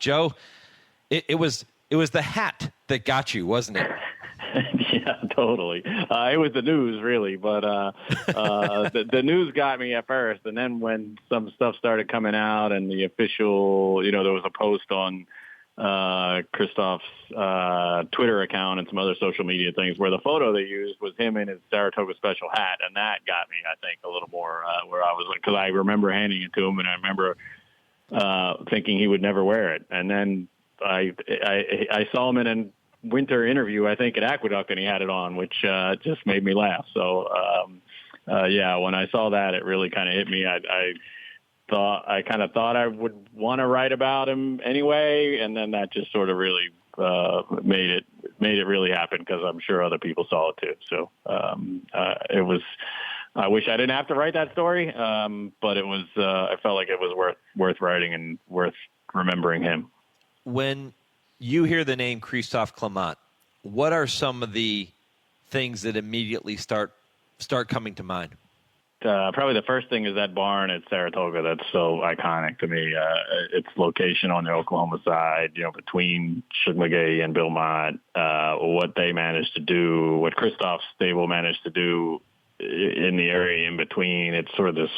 Joe, it was the hat that got you, wasn't it? Yeah, totally. It was the news, really, but the news got me at first, and then when some stuff started coming out, and the official, there was a post on Christophe's Twitter account and some other social media things where the photo they used was him in his Saratoga special hat, and that got me, I think, a little more where I was like, because I remember handing it to him, and I remember thinking he would never wear it, and then I saw him in a winter interview, I think, at Aqueduct, and he had it on, which just made me laugh. So, yeah, when I saw that, it really kind of hit me. I kind of thought I would want to write about him anyway, and then that just sort of really made it really happen, because I'm sure other people saw it too. So it was. I wish I didn't have to write that story, but it was. I felt like it was worth writing and worth remembering him. When you hear the name Christophe Clement, what are some of the things that immediately start coming to mind? Probably the first thing is that barn at Saratoga. That's so iconic to me. Its location on the Oklahoma side, between Shugmagay and Bilmont, what they managed to do, what Christophe's stable managed to do in the area in between. It's sort of this,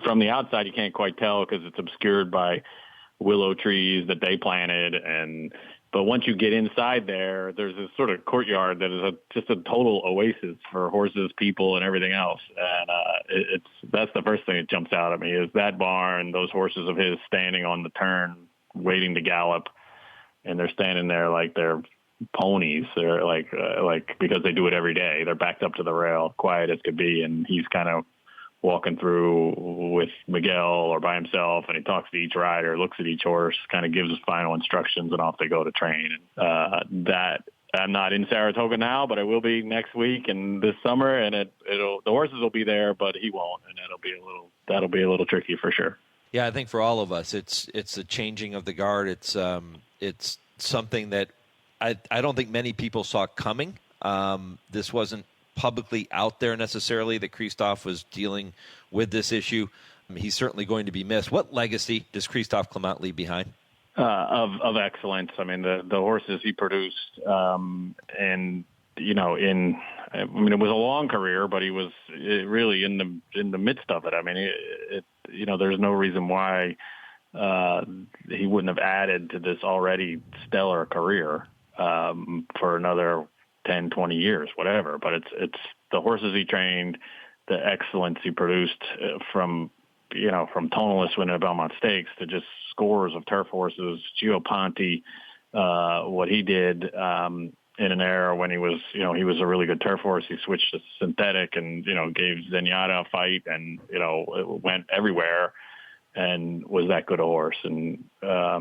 from the outside, you can't quite tell because it's obscured by willow trees that they planted, but once you get inside there's this sort of courtyard that is just a total oasis for horses, people, and everything else. And that's the first thing that jumps out at me is that barn, those horses of his standing on the turn, waiting to gallop, and they're standing there like they're ponies. They're like because they do it every day. They're backed up to the rail, quiet as could be, and he's kind of walking through with Miguel or by himself, and he talks to each rider, looks at each horse, kind of gives us final instructions, and off they go to train. That I'm not in Saratoga now, but I will be next week and this summer, and the horses will be there, but he won't, and that'll be a little tricky for sure. Yeah, I think for all of us, it's a changing of the guard. It's something that I don't think many people saw coming. This wasn't publicly out there necessarily that Christophe was dealing with this issue. He's certainly going to be missed. What legacy does Christophe Clement leave behind? Of excellence. I mean, the horses he produced, and it was a long career, but he was really in the midst of it. I mean, there's no reason why he wouldn't have added to this already stellar career for another 10, 20 years, whatever. But it's the horses he trained, the excellence he produced from Tonalist winning a Belmont Stakes to just scores of turf horses, Gio Ponte, what he did in an era when he was a really good turf horse. He switched to synthetic and, gave Zenyatta a fight and, it went everywhere and was that good a horse. And I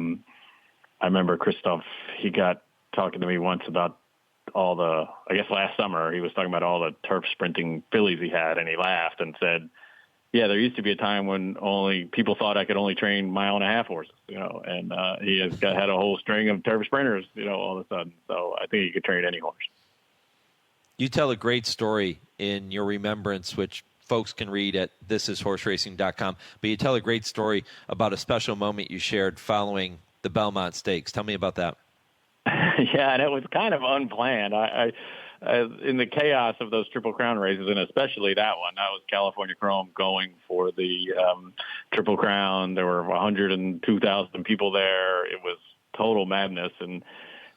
remember Christophe, he got talking to me once about last summer, he was talking about all the turf sprinting fillies he had, and he laughed and said, yeah, there used to be a time when people thought I could only train mile-and-a-half horses, and he had a whole string of turf sprinters, all of a sudden. So I think he could train any horse. You tell a great story in your remembrance, which folks can read at thisishorseracing.com, but you tell a great story about a special moment you shared following the Belmont Stakes. Tell me about that. Yeah, and it was kind of unplanned. I in the chaos of those Triple Crown races, and especially that one, that was California Chrome going for the Triple Crown. There were 102,000 people there. It was total madness. And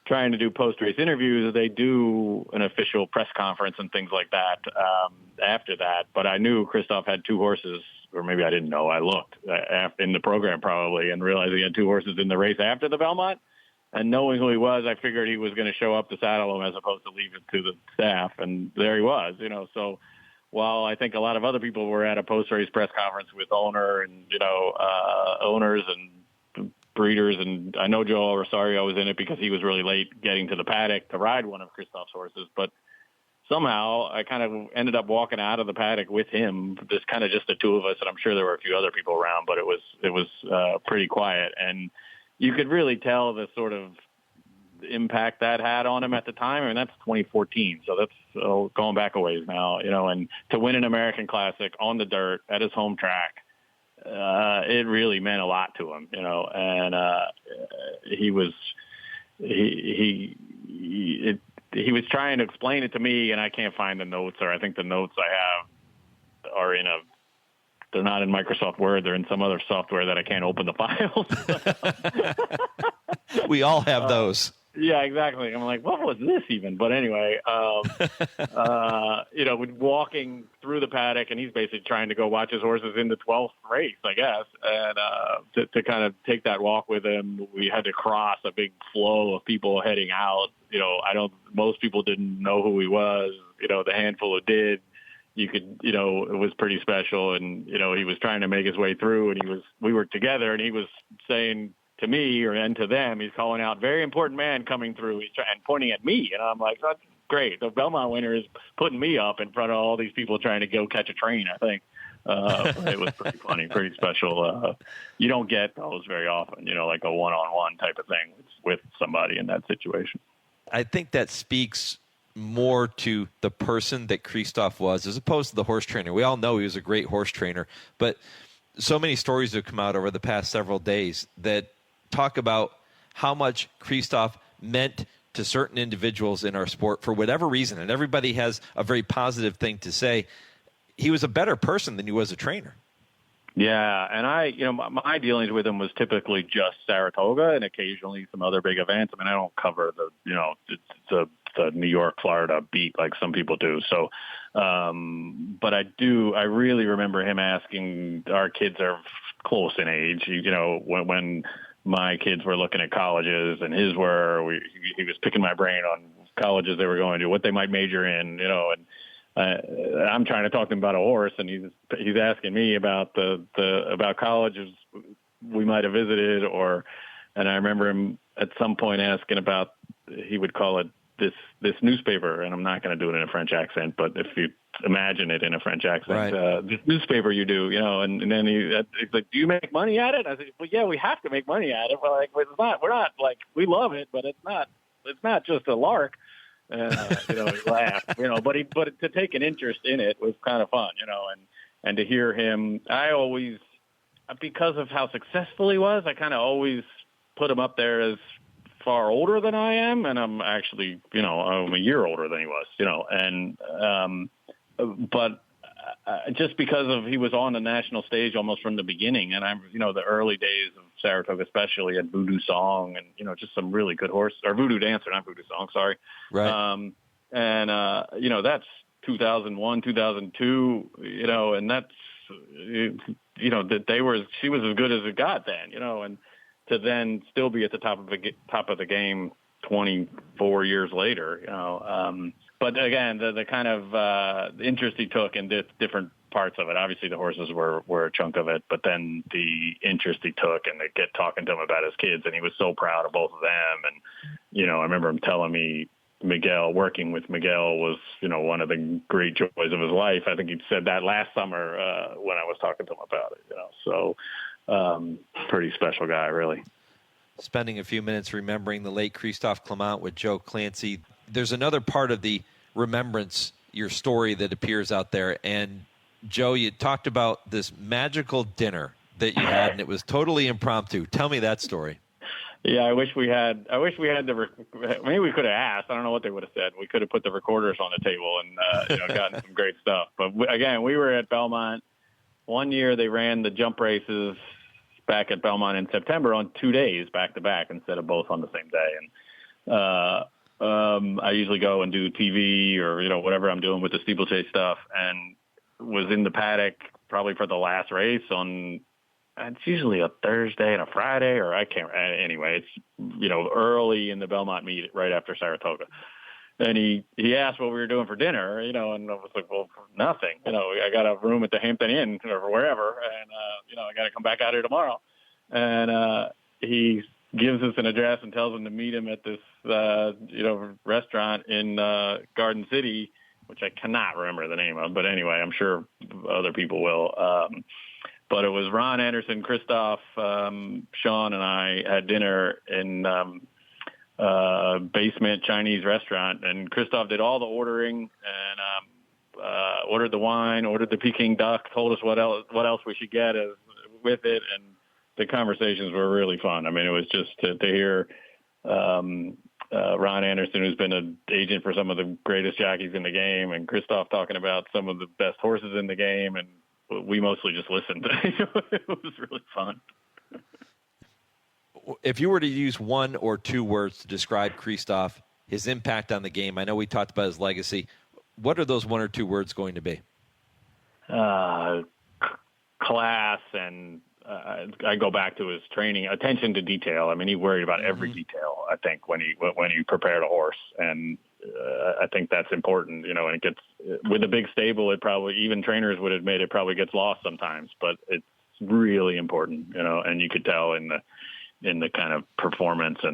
trying to do post-race interviews, they do an official press conference and things like that after that. But I knew Christophe had two horses, or maybe I didn't know. I looked in the program probably and realized he had two horses in the race after the Belmont. And knowing who he was, I figured he was going to show up to saddle him as opposed to leave it to the staff. And there he was, So while I think a lot of other people were at a post-race press conference with owners and breeders, and I know Joe Rosario was in it because he was really late getting to the paddock to ride one of Christophe's horses. But somehow I kind of ended up walking out of the paddock with him, just the two of us. And I'm sure there were a few other people around, but it was pretty quiet. And you could really tell the sort of impact that had on him at the time. I mean, that's 2014, so that's going back a ways now, and to win an American Classic on the dirt at his home track, it really meant a lot to him, and he was he was trying to explain it to me, and I can't find the notes, or I think the notes I have are they're not in Microsoft Word. They're in some other software that I can't open the files. We all have those. Yeah, exactly. I'm like, what was this even? But anyway, walking through the paddock, and he's basically trying to go watch his horses in the 12th race, I guess. And to kind of take that walk with him, we had to cross a big flow of people heading out. Most people didn't know who he was. The handful who did, you could, it was pretty special. And, he was trying to make his way through, and we were together, and he was saying to me and to them, he's calling out, very important man coming through, and pointing at me. And I'm like, that's great. The Belmont winner is putting me up in front of all these people trying to go catch a train, I think. It was pretty funny, pretty special. You don't get those very often, like a one-on-one type of thing with somebody in that situation. I think that speaks more to the person that Christophe was as opposed to the horse trainer. We all know he was a great horse trainer, but so many stories have come out over the past several days that talk about how much Christophe meant to certain individuals in our sport for whatever reason, and everybody has a very positive thing to say. He was a better person than he was a trainer. Yeah, and my dealings with him was typically just Saratoga and occasionally some other big events. I mean, I don't cover the New York, Florida beat like some people do. So, but I really remember him asking, our kids are close in age, when my kids were looking at colleges and his were, he was picking my brain on colleges they were going to, what they might major in, and I'm trying to talk to him about a horse, and he's asking me about about colleges we might have visited, and I remember him at some point asking about, he would call it this newspaper, and I'm not going to do it in a French accent, but if you imagine it in a French accent, right. This newspaper you do, and then he's like, do you make money at it? I said, well, yeah, we have to make money at it. We're like, we're not like, we love it, but it's not just a lark. And, he laughed, but to take an interest in it was kind of fun, and to hear him, I always, because of how successful he was, I kind of always put him up there as far older than I am. And I'm actually, I'm a year older than he was, but just because he was on the national stage almost from the beginning. And I'm, the early days of Saratoga, especially at Voodoo Song and, just some really good horse, or Voodoo Dancer, not Voodoo Song, sorry. Right. That's 2001, 2002, and that's, that she was as good as it got then, and to then still be at the top of the game 24 years later, but again, the kind of interest he took in different parts of it. Obviously, the horses were a chunk of it, but then the interest he took, and they get talking to him about his kids, and he was so proud of both of them. And I remember him telling me working with Miguel was one of the great joys of his life. I think he said that last summer when I was talking to him about it. So pretty special guy, really. Spending a few minutes remembering the late Christophe Clement with Joe Clancy. There's another part of the remembrance, your story, that appears out there. And Joe, you talked about this magical dinner that you had, and it was totally impromptu. Tell me that story. Yeah, I wish we had maybe we could have asked. I don't know what they would have said. We could have put the recorders on the table and gotten some great stuff. But again, we were at Belmont. One year they ran the jump races back at Belmont in September on 2 days back to back instead of both on the same day. And I usually go and do TV or whatever I'm doing with the steeplechase stuff, and was in the paddock probably for the last race on. It's usually a Thursday and a Friday, or I can't. Anyway, it's early in the Belmont meet right after Saratoga, and he asked what we were doing for dinner, and I was like, well, nothing. I got a room at the Hampton Inn or wherever, and I got to come back out here tomorrow. And he gives us an address and tells them to meet him at this restaurant in Garden City, which I cannot remember the name of, but anyway, I'm sure other people will. But it was Ron Anderson, Christophe, Sean, and I had dinner in basement Chinese restaurant, and Christophe did all the ordering and ordered the wine, ordered the Peking duck, told us what else we should get. with it, and the conversations were really fun. I mean, it was just to hear Ron Anderson, who's been an agent for some of the greatest jockeys in the game, and Christophe talking about some of the best horses in the game, and we mostly just listened. It was really fun. If you were to use one or two words to describe Christophe, his impact on the game, I know we talked about his legacy. What are those one or two words going to be? Class, and I go back to his training, attention to detail. I mean, he worried about every detail, I think, when he prepared a horse. And I think that's important, and it gets, with a big stable, it probably, even trainers would admit, it probably gets lost sometimes, but it's really important, and you could tell in the kind of performance and